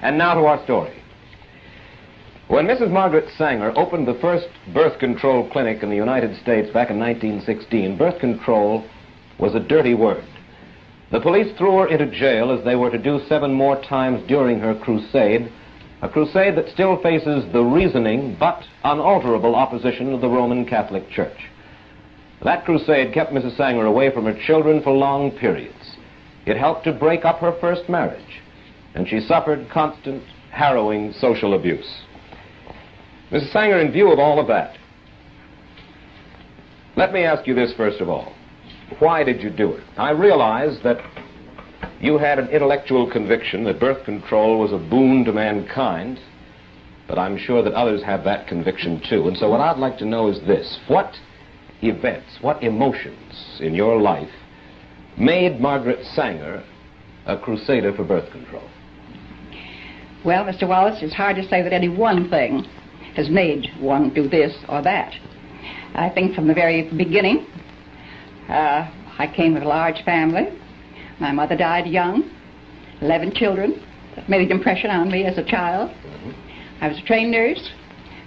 And now to our story. When Mrs. Margaret Sanger opened the first birth control clinic in the United States back in 1916, birth control was a dirty word. The police threw her into jail, as they were to do 7 more times during her crusade, a crusade that still faces the reasoning but unalterable opposition of the Roman Catholic Church. That crusade kept Mrs. Sanger away from her children for long periods. It helped to break up her first marriage, and she suffered constant, harrowing social abuse. Mrs. Sanger, in view of all of that, let me ask you this first of all. Why did you do it? I realize that you had an intellectual conviction that birth control was a boon to mankind, but I'm sure that others have that conviction too. And so what I'd like to know is this. What events, what emotions in your life made Margaret Sanger a crusader for birth control? Well, Mr. Wallace, it's hard to say that any one thing has made one do this or that. I think from the very beginning, I came with a large family. My mother died young, 11 children. That made an impression on me as a child. I was a trained nurse,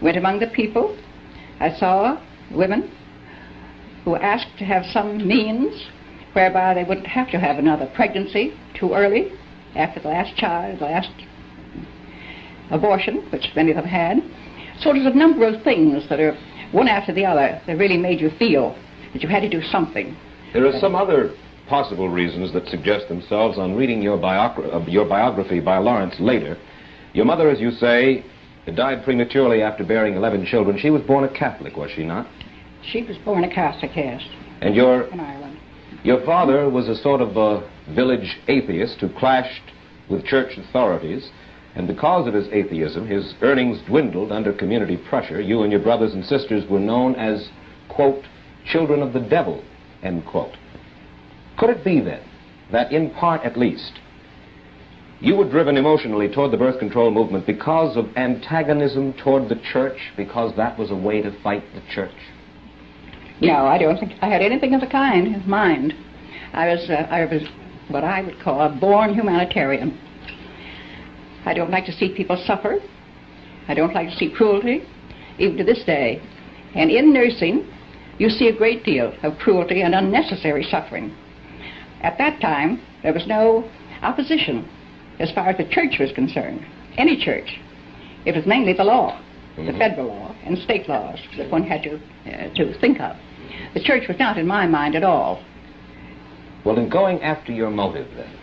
went among the people. I saw women who asked to have some means whereby they wouldn't have to have another pregnancy too early after the last child, the last abortion, which many of them had. So there's a number of things that are one after the other that really made you feel that you had to do something. There are some other possible reasons that suggest themselves on reading your biography by Lawrence later. Your mother, as you say, died prematurely after bearing 11 children. She was born a Catholic, was she not? She was born a Catholic, yes. And in Ireland. Your father was a sort of a village atheist who clashed with church authorities, and because of his atheism, his earnings dwindled under community pressure. You and your brothers and sisters were known as, quote, children of the devil, end quote. Could it be then that, in part at least, you were driven emotionally toward the birth control movement because of antagonism toward the church, because that was a way to fight the church? No, I don't think I had anything of the kind in mind. I was what I would call a born humanitarian. I don't like to see people suffer. I don't like to see cruelty, even to this day. And in nursing, you see a great deal of cruelty and unnecessary suffering. At that time, there was no opposition as far as the church was concerned, any church. It was mainly the law, the federal law and state laws that one had to think of. The church was not in my mind at all. Well, in going after your motive then,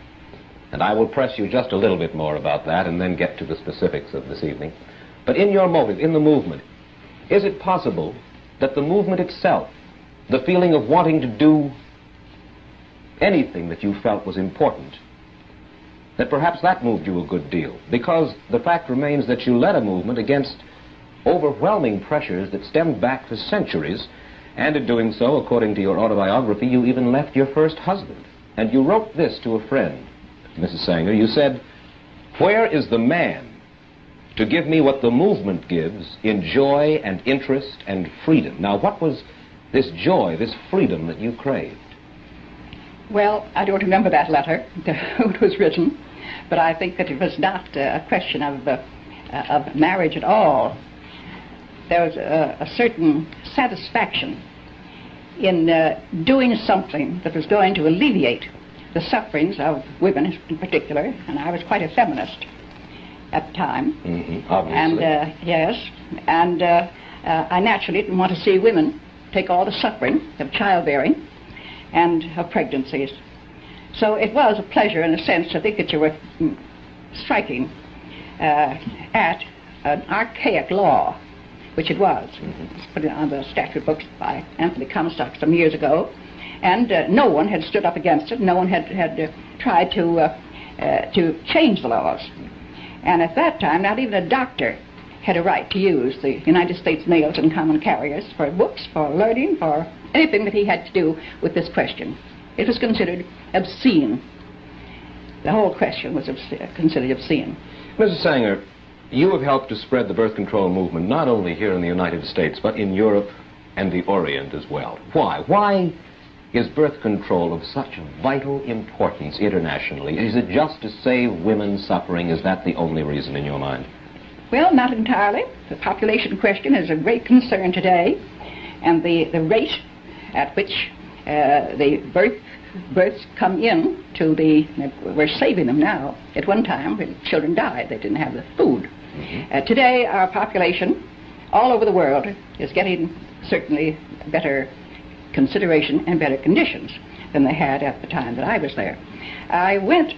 and I will press you just a little bit more about that and then get to the specifics of this evening, but in your motive, in the movement, is it possible that the movement itself, the feeling of wanting to do anything that you felt was important, that perhaps that moved you a good deal? Because the fact remains that you led a movement against overwhelming pressures that stemmed back for centuries, and in doing so, according to your autobiography, you even left your first husband. And you wrote this to a friend, Mrs. Sanger. You said, "Where is the man to give me what the movement gives in joy and interest and freedom?" Now, what was this joy, this freedom that you craved? Well, I don't remember that letter, who it was written, but I think that it was not a question of marriage at all. There was a certain satisfaction in doing something that was going to alleviate the sufferings of women in particular, and I was quite a feminist at the time. Obviously. And yes, and I naturally didn't want to see women take all the suffering of childbearing and of pregnancies. So it was a pleasure, in a sense, to think that you were striking at an archaic law, which it was. It's put on the statute books by Anthony Comstock some years ago, and no one had stood up against it. No one had tried to change the laws. And at that time, not even a doctor had a right to use the United States mails and common carriers for books, for learning, for anything that he had to do with this question. It was considered obscene. The whole question was considered obscene. Mrs. Sanger, you have helped to spread the birth control movement not only here in the United States, but in Europe and the Orient as well. Why? Why is birth control of such vital importance internationally? Is it just to save women suffering? Is that the only reason in your mind? Well, not entirely. The population question is a great concern today, and the rate at which the births come in to we're saving them now. At one time, when children died, they didn't have the food. Today, our population all over the world is getting certainly better consideration and better conditions than they had at the time that I was there. I went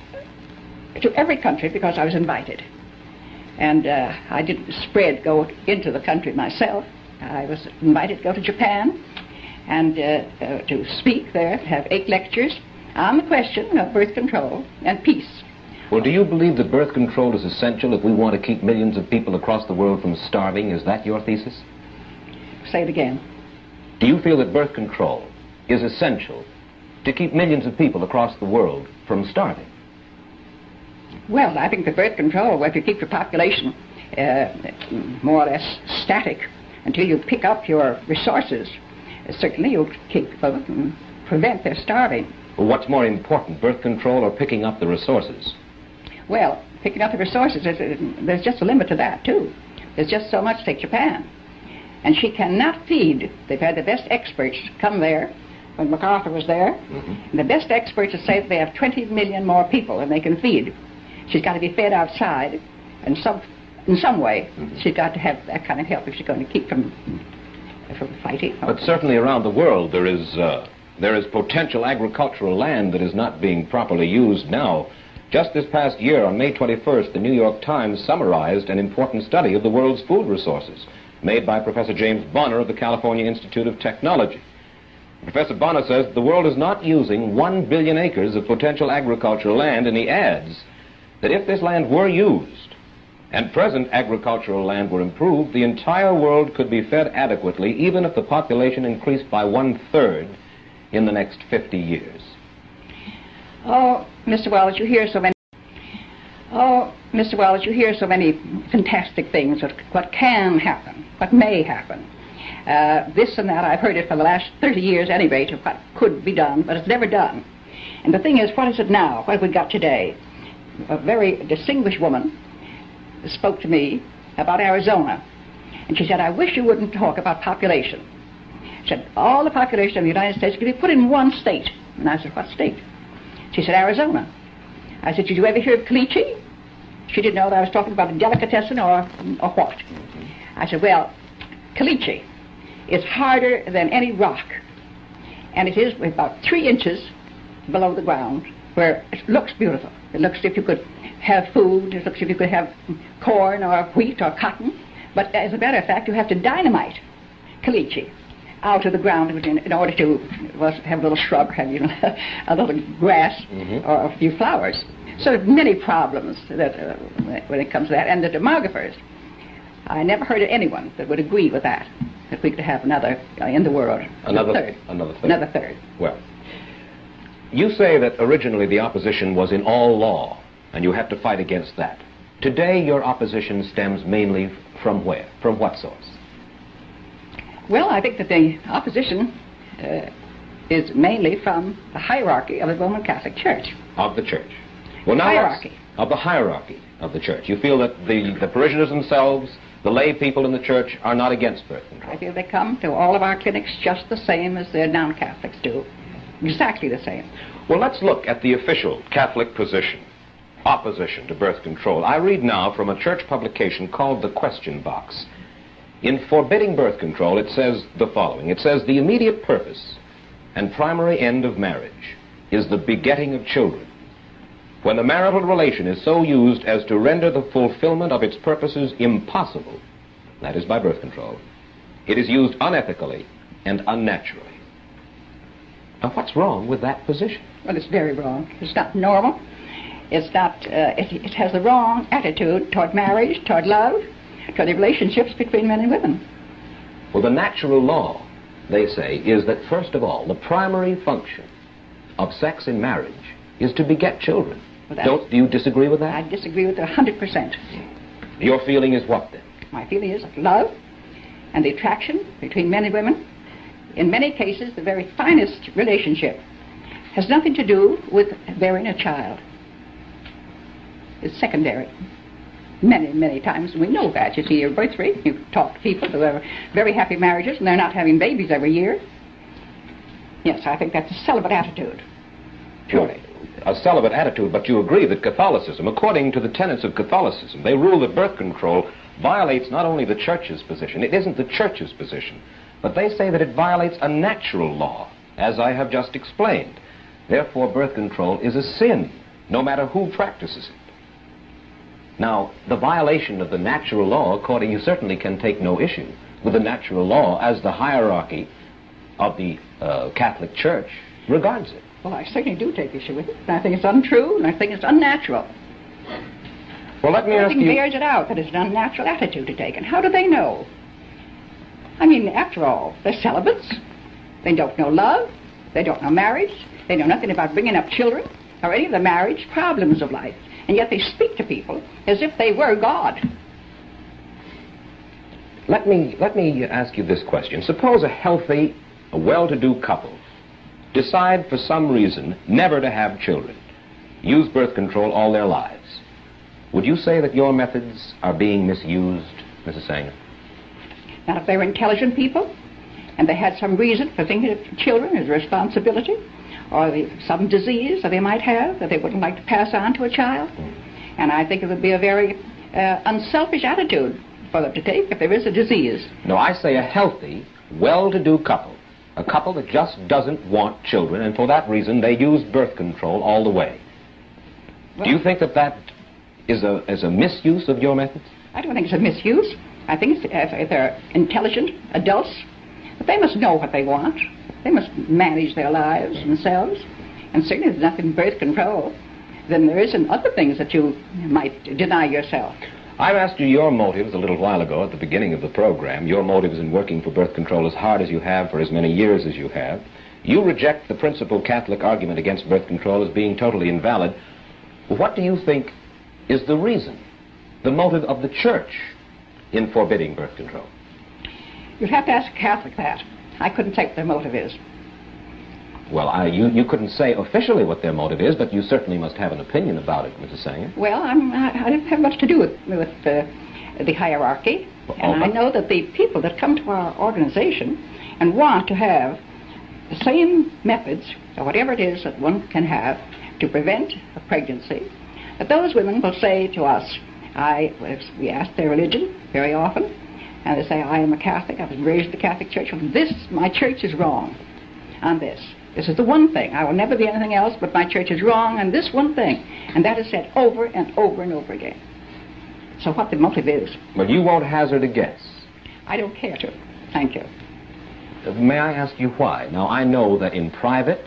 to every country because I was invited. And I didn't go into the country myself. I was invited to go to Japan and to speak there, have 8 lectures on the question of birth control and peace. Well, do you believe that birth control is essential if we want to keep millions of people across the world from starving? Is that your thesis? Say it again. Do you feel that birth control is essential to keep millions of people across the world from starving? Well, I think the birth control, if you keep your population more or less static until you pick up your resources, certainly you'll prevent their starving. Well, what's more important, birth control or picking up the resources? Well, picking up the resources, there's just a limit to that, too. There's just so much. Take Japan. And she cannot feed. They've had the best experts come there when MacArthur was there. And the best experts have said they have 20 million more people than they can feed. She's got to be fed outside, and in some way, she's got to have that kind of help if she's going to keep from fighting. But certainly around the world there is potential agricultural land that is not being properly used now. Just this past year, on May 21st, the New York Times summarized an important study of the world's food resources made by Professor James Bonner of the California Institute of Technology. Professor Bonner says the world is not using 1 billion acres of potential agricultural land, and he adds that if this land were used and present agricultural land were improved, the entire world could be fed adequately even if the population increased by 1/3 in the next 50 years. Oh, Mr. Wallace, you hear so many... Oh, Mr. Wallace, you hear so many fantastic things of what can happen, what may happen. This and that, I've heard it for the last 30 years at any rate, of what could be done, but it's never done. And the thing is, what is it now? What have we got today? A very distinguished woman spoke to me about Arizona. And she said, I wish you wouldn't talk about population. She said, all the population of the United States could be put in one state. And I said, what state? She said, Arizona. I said, did you ever hear of caliche? She didn't know that I was talking about a delicatessen or what. I said, well, caliche is harder than any rock. And it is about 3 inches below the ground, where it looks beautiful. It looks as if you could have food, it looks as if you could have corn or wheat or cotton. But as a matter of fact, you have to dynamite caliche out of the ground in order to have a little shrub, have a little grass or a few flowers. So there are many problems that when it comes to that. And the demographers, I never heard of anyone that would agree with that we could have another in the world. Another third. Well, you say that originally the opposition was in all law, and you have to fight against that. Today, your opposition stems mainly from where? From what source? Well, I think that the opposition is mainly from the hierarchy of the Roman Catholic Church. Of the Church. Well, now hierarchy. Of the hierarchy of the Church. You feel that the parishioners themselves, the lay people in the Church, are not against birth control? I feel they come to all of our clinics just the same as the non-Catholics do. Exactly the same. Well, let's look at the official Catholic position, opposition to birth control. I read now from a church publication called The Question Box. In forbidding birth control, it says the following. It says, the immediate purpose and primary end of marriage is the begetting of children. When the marital relation is so used as to render the fulfillment of its purposes impossible, that is by birth control, it is used unethically and unnaturally. Now, what's wrong with that position? Well, it's very wrong. It's not normal. It's not, it has the wrong attitude toward marriage, toward love, toward the relationships between men and women. Well, the natural law, they say, is that, first of all, the primary function of sex in marriage is to beget children. Well, do you disagree with that? I disagree with it 100%. Your feeling is what, then? My feeling is love and the attraction between men and women in many cases, the very finest relationship has nothing to do with bearing a child. It's secondary. Many, many times we know that. You see your birth rate, you talk to people who have very happy marriages and they're not having babies every year. Yes, I think that's a celibate attitude. Purely. A celibate attitude, but you agree that Catholicism, according to the tenets of Catholicism, they rule that birth control violates not only the Church's position, it isn't the Church's position, but they say that it violates a natural law, as I have just explained. Therefore, birth control is a sin, no matter who practices it. Now, the violation of the natural law, according, you certainly can take no issue with the natural law as the hierarchy of the Catholic Church regards it. Well, I certainly do take issue with it. And I think it's untrue, and I think it's unnatural. Well, let me ask you... Everything bears it out that it's an unnatural attitude to take. And how do they know? I mean, after all, they're celibates. They don't know love. They don't know marriage. They know nothing about bringing up children or any of the marriage problems of life. And yet they speak to people as if they were God. Let me ask you this question. Suppose a healthy, a well-to-do couple decide for some reason never to have children, use birth control all their lives. Would you say that your methods are being misused, Mrs. Sanger? Now, if they were intelligent people and they had some reason for thinking of children as a responsibility, or some disease that they might have that they wouldn't like to pass on to a child, and I think it would be a very unselfish attitude for them to take if there is a disease. No, I say a healthy, well-to-do couple. A couple that just doesn't want children, and for that reason they use birth control all the way. Well, do you think that that is a misuse of your methods? I don't think it's a misuse. I think if they're intelligent adults, they must know what they want. They must manage their lives themselves. And certainly there's nothing in birth control than there is in other things that you might deny yourself. I've asked you your motives a little while ago at the beginning of the program, your motives in working for birth control as hard as you have for as many years as you have. You reject the principal Catholic argument against birth control as being totally invalid. What do you think is the reason, the motive of the Church in forbidding birth control? You'd have to ask a Catholic that. I couldn't say what their motive is. Well, you couldn't say officially what their motive is, but you certainly must have an opinion about it, Mrs. Sanger. Well, I don't have much to do with the hierarchy. And I know that the people that come to our organization and want to have the same methods, or whatever it is that one can have to prevent a pregnancy, that those women will say to us, we ask their religion very often, and they say, I am a Catholic, I was raised in the Catholic Church, and my church is wrong on this. This is the one thing. I will never be anything else, but my church is wrong on this one thing. And that is said over and over and over again. So what the motive is? Well, you won't hazard a guess. I don't care to. Thank you. May I ask you why? Now, I know that in private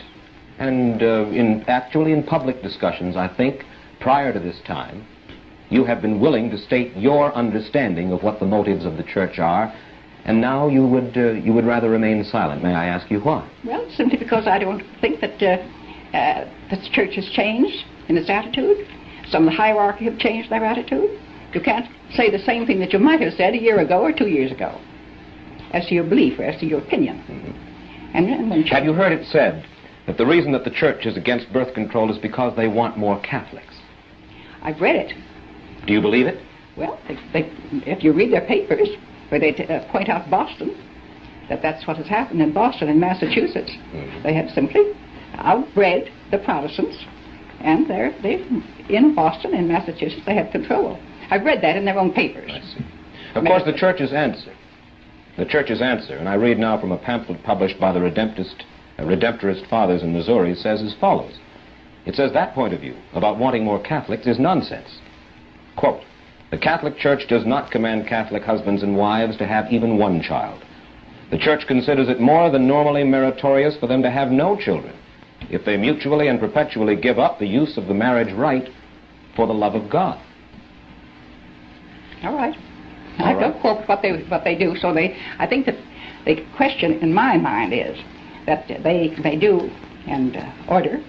and actually in public discussions, I think, prior to this time, you have been willing to state your understanding of what the motives of the Church are, and now you would rather remain silent. May I ask you why? Well, simply because I don't think that the Church has changed in its attitude. Some of the hierarchy have changed their attitude. You can't say the same thing that you might have said a year ago or 2 years ago as to your belief or as to your opinion. Mm-hmm. And have you heard it said that the reason that the Church is against birth control is because they want more Catholics? I've read it. Do you believe it? Well, if you read their papers, where they point out Boston, that's what has happened in Boston and Massachusetts. Mm-hmm. They have simply outbred the Protestants, and they're in Boston and Massachusetts, they have control. I've read that in their own papers. I see. Of course, the Church's answer, and I read now from a pamphlet published by the Redemptorist Fathers in Missouri, says as follows. It says that point of view about wanting more Catholics is nonsense. Quote, the Catholic Church does not command Catholic husbands and wives to have even one child. The Church considers it more than normally meritorious for them to have no children if they mutually and perpetually give up the use of the marriage rite for the love of God. All right. I don't quote what they do, so I think that the question in my mind is that they do and order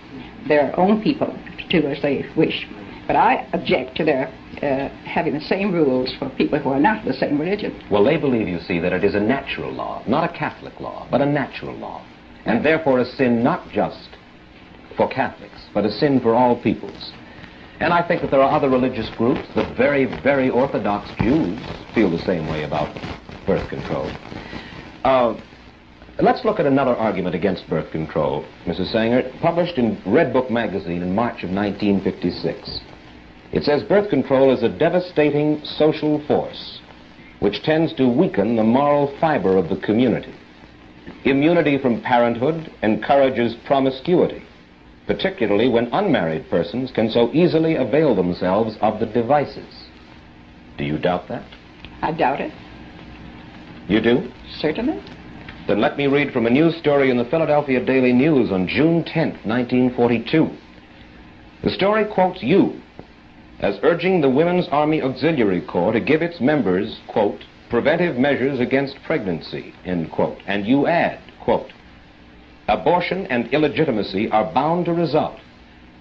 their own people to do as they wish. But I object to their having the same rules for people who are not of the same religion. Well, they believe, you see, that it is a natural law, not a Catholic law, but a natural law, and therefore a sin not just for Catholics, but a sin for all peoples. And I think that there are other religious groups, the very, very Orthodox Jews feel the same way about birth control. Let's look at another argument against birth control, Mrs. Sanger, published in Red Book magazine in March of 1956. It says birth control is a devastating social force which tends to weaken the moral fiber of the community. Immunity from parenthood encourages promiscuity, particularly when unmarried persons can so easily avail themselves of the devices. Do you doubt that? I doubt it. You do? Certainly. Then let me read from a news story in the Philadelphia Daily News on June 10th, 1942. The story quotes you as urging the Women's Army Auxiliary Corps to give its members, quote, preventive measures against pregnancy, end quote. And you add, quote, abortion and illegitimacy are bound to result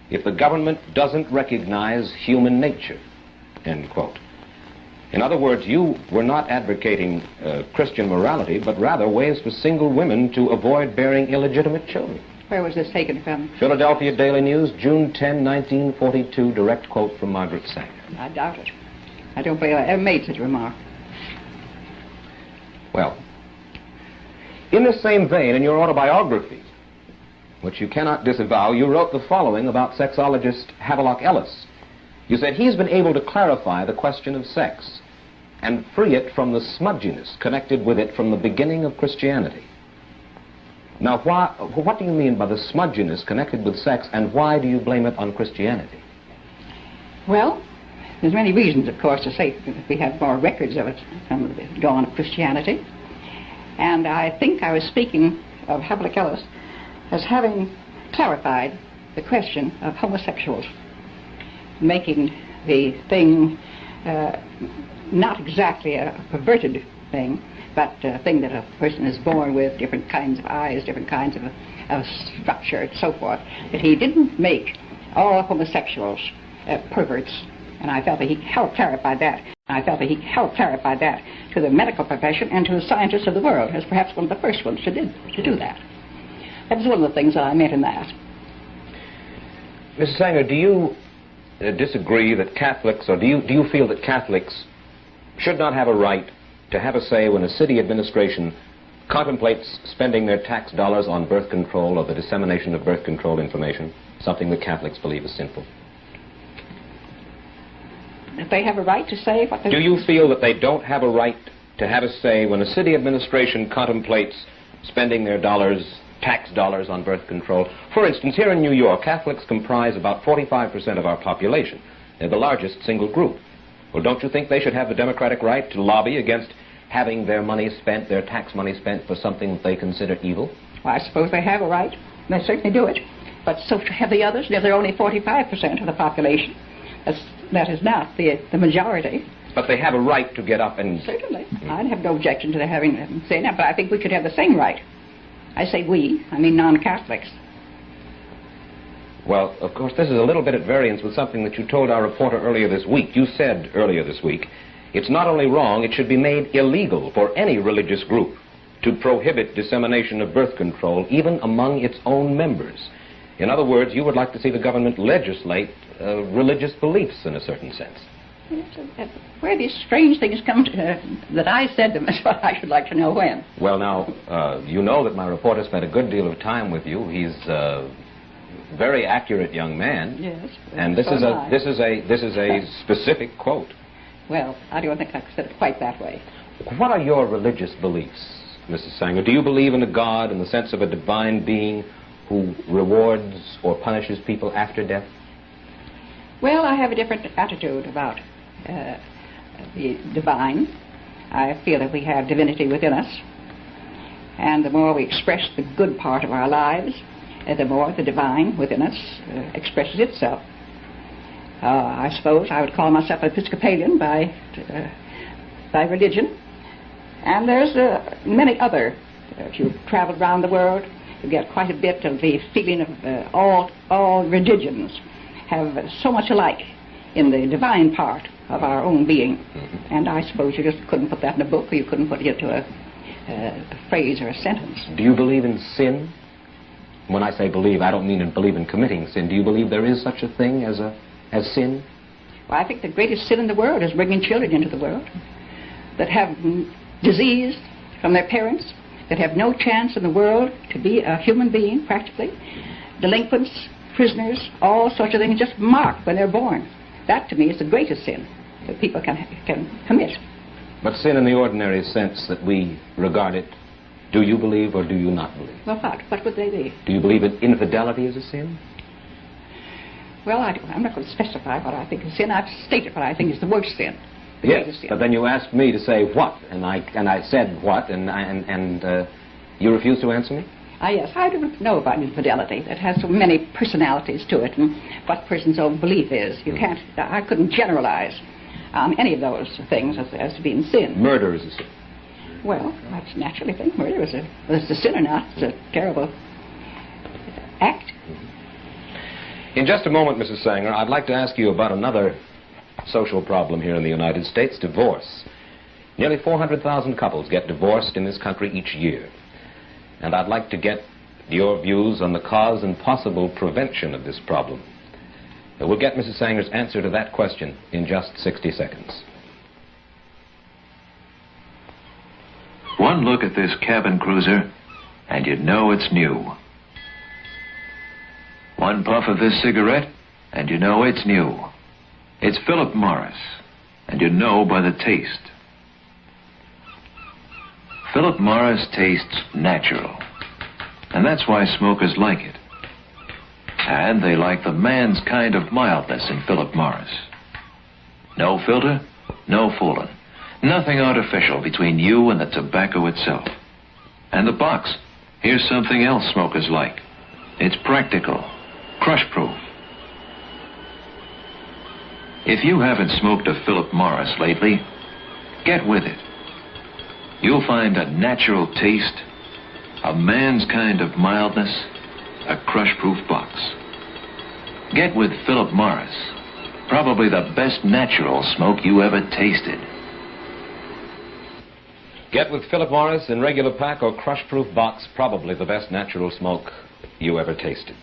if the government doesn't recognize human nature, end quote. In other words, you were not advocating Christian morality, but rather ways for single women to avoid bearing illegitimate children. Where was this taken from? Philadelphia Daily News, June 10, 1942, direct quote from Margaret Sanger. I doubt it. I don't believe I ever made such a remark. Well, in the same vein, in your autobiography, which you cannot disavow, you wrote the following about sexologist Havelock Ellis. You said he's been able to clarify the question of sex and free it from the smudginess connected with it from the beginning of Christianity. Now, what do you mean by the smudginess connected with sex, and why do you blame it on Christianity? Well, there's many reasons, of course, to say that we have more records of it from the dawn of Christianity. And I think I was speaking of Havelock Ellis as having clarified the question of homosexuals, making the thing not exactly a perverted thing, but a thing that a person is born with, different kinds of eyes, different kinds of structure, and so forth. But he didn't make all homosexuals perverts, and I felt that he helped clarify that. I felt that he helped clarify that to the medical profession and to the scientists of the world, as perhaps one of the first ones to do that. That was one of the things that I meant in that. Mrs. Sanger, do you disagree that Catholics, or do you feel that Catholics should not have a right to have a say when a city administration contemplates spending their tax dollars on birth control or the dissemination of birth control information, something that Catholics believe is sinful? If they have a right to say what they... Do you feel that they don't have a right to have a say when a city administration contemplates spending their dollars, tax dollars, on birth control? For instance, here in New York, Catholics comprise about 45% of our population. They're the largest single group. Well, don't you think they should have the democratic right to lobby against having their money spent, their tax money spent, for something that they consider evil? Well, I suppose they have a right. They certainly do it. But so have the others. They're only 45% of the population. That is not the majority. But they have a right to get up and... Certainly. I'd have no objection to their having them say that, but I think we could have the same right. I say we, I mean non-Catholics. Well, of course, this is a little bit at variance with something that you told our reporter earlier this week. You said earlier this week, it's not only wrong, it should be made illegal for any religious group to prohibit dissemination of birth control, even among its own members. In other words, you would like to see the government legislate religious beliefs in a certain sense. Where these strange things come to, that I said them, is what I should like to know when. Well, now, you know that my reporter spent a good deal of time with you. He's a very accurate young man. Yes. And this is a specific quote. Well, I don't think I said it quite that way. What are your religious beliefs, Mrs. Sanger? Do you believe in a God in the sense of a divine being who rewards or punishes people after death? Well, I have a different attitude about the divine. I feel that we have divinity within us, and the more we express the good part of our lives, the more the divine within us expresses itself. I suppose I would call myself Episcopalian by religion, and there's many other. If you travel around the world, you get quite a bit of the feeling of all religions have so much alike in the divine part of our own being. And I suppose you just couldn't put that in a book, or you couldn't put it into a phrase or a sentence. Do you believe in sin? When I say believe, I don't mean believe in committing sin. Do you believe there is such a thing as sin? Well, I think the greatest sin in the world is bringing children into the world that have disease from their parents, that have no chance in the world to be a human being, practically. Delinquents, prisoners, all sorts of things just marked when they're born. That, to me, is the greatest sin that people can commit. But sin in the ordinary sense that we regard it, do you believe or do you not believe? Well, what would they be? Do you believe that infidelity is a sin? Well, I'm not going to specify what I think is sin. I've stated what I think is the worst sin. Yes, but then you asked me to say what, and I said what, and you refused to answer me? Yes, I don't know about infidelity. It has so many personalities to it, and what a person's own belief is. I couldn't generalize any of those things as being sin. Murder is a sin. Well, that's naturally thing. Murder is a sin or not. It's a terrible act. In just a moment, Mrs. Sanger, I'd like to ask you about another social problem here in the United States, divorce. Nearly 400,000 couples get divorced in this country each year. And I'd like to get your views on the cause and possible prevention of this problem. We'll get Mrs. Sanger's answer to that question in just 60 seconds. One look at this cabin cruiser, and you'd know it's new. One puff of this cigarette, and you know it's new. It's Philip Morris, and you know by the taste. Philip Morris tastes natural, and that's why smokers like it. And they like the man's kind of mildness in Philip Morris. No filter, no fooling. Nothing artificial between you and the tobacco itself. And the box, here's something else smokers like. It's practical, crush-proof. If you haven't smoked a Philip Morris lately, get with it. You'll find a natural taste, a man's kind of mildness, a crush-proof box. Get with Philip Morris, probably the best natural smoke you ever tasted. Get with Philip Morris in regular pack or crush-proof box, probably the best natural smoke you ever tasted.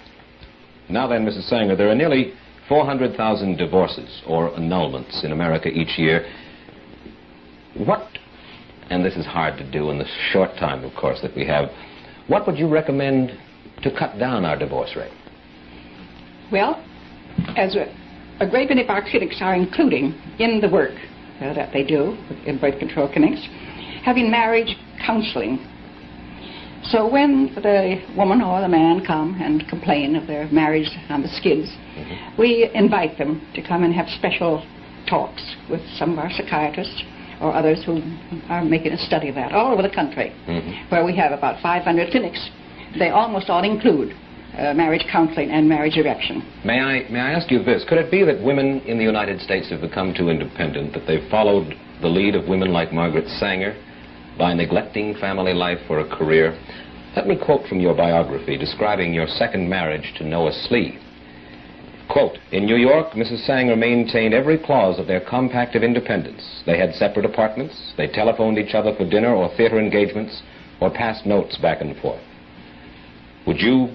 Now then, Mrs. Sanger, there are nearly 400,000 divorces or annulments in America each year. What, and this is hard to do in the short time, of course, that we have, what would you recommend to cut down our divorce rate? Well, as a great many of our clinics are including in the work that they do in birth control clinics, having marriage counseling. So when the woman or the man come and complain of their marriage on the skids, we invite them to come and have special talks with some of our psychiatrists or others who are making a study of that all over the country, where we have about 500 clinics. They almost all include marriage counseling and marriage direction. May I ask you this? Could it be that women in the United States have become too independent, that they've followed the lead of women like Margaret Sanger by neglecting family life for a career? Let me quote from your biography describing your second marriage to Noah Slee. Quote, "In New York, Mrs. Sanger maintained every clause of their compact of independence. They had separate apartments, they telephoned each other for dinner or theater engagements, or passed notes back and forth." Would you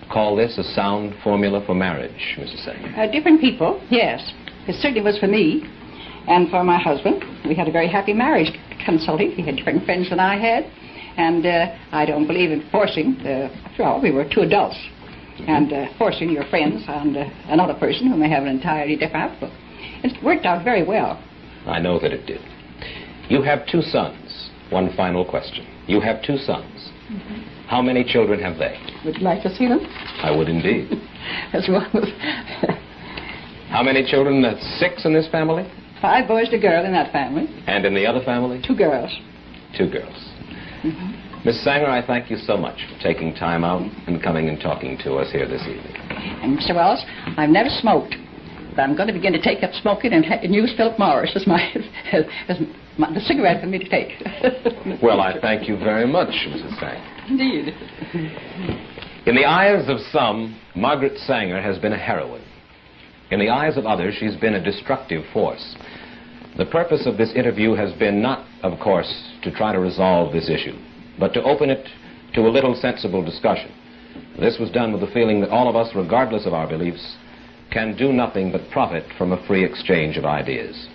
call this a sound formula for marriage, Mrs. Sanger? Different people, yes. It certainly was for me and for my husband. We had a very happy marriage consulting. He had different friends than I had, and I don't believe in forcing. After all, we were two adults, and forcing your friends on another person who may have an entirely different outlook. It worked out very well. I know that it did. You have two sons. One final question. You have two sons. How many children have they? Would you like to see them? I would indeed. As well as How many children? That's 6 in this family? 5 boys and a girl in that family. And in the other family? 2 girls. 2 girls. Miss Sanger, I thank you so much for taking time out and coming and talking to us here this evening. And Mr. Wallace, I've never smoked, but I'm going to begin to take up smoking and use Philip Morris as the cigarette for me to take. Well, I thank you very much, Mrs. Sanger. Indeed. In the eyes of some, Margaret Sanger has been a heroine. In the eyes of others, she's been a destructive force. The purpose of this interview has been not, of course, to try to resolve this issue, but to open it to a little sensible discussion. This was done with the feeling that all of us, regardless of our beliefs, can do nothing but profit from a free exchange of ideas.